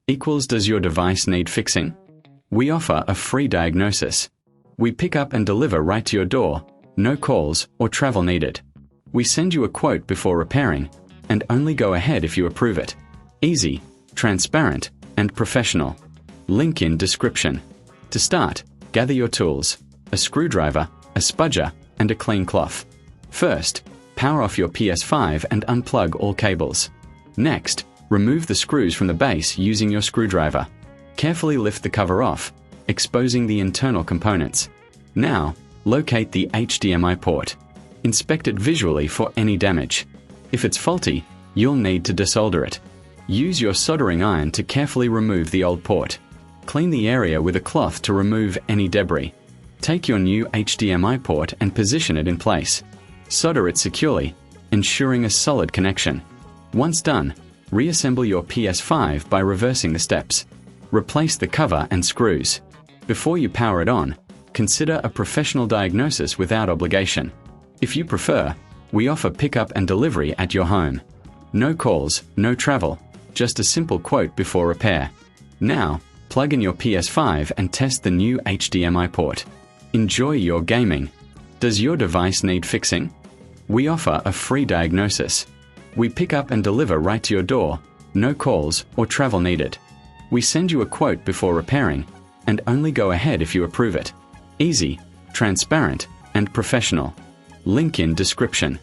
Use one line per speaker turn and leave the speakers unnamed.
equals does your device need fixing? We offer a free diagnosis. We pick up and deliver right to your door, no calls or travel needed. We send you a quote before repairing, and only go ahead if you approve it. Easy, transparent, and professional. Link in description. To start, gather your tools, a screwdriver, a spudger, and a clean cloth. First, power off your PS5 and unplug all cables. Next, remove the screws from the base using your screwdriver. Carefully lift the cover off, exposing the internal components. Now, locate the HDMI port. Inspect it visually for any damage. If it's faulty, you'll need to desolder it. Use your soldering iron to carefully remove the old port. Clean the area with a cloth to remove any debris. Take your new HDMI port and position it in place. Solder it securely, ensuring a solid connection. Once done, reassemble your PS5 by reversing the steps. Replace the cover and screws. Before you power it on, consider a professional diagnosis without obligation. If you prefer, we offer pickup and delivery at your home. No calls, no travel, just a simple quote before repair. Now, plug in your PS5 and test the new HDMI port. Enjoy your gaming. Does your device need fixing? We offer a free diagnosis. We pick up and deliver right to your door, no calls or travel needed. We send you a quote before repairing, and only go ahead if you approve it. Easy, transparent, and professional. Link in description.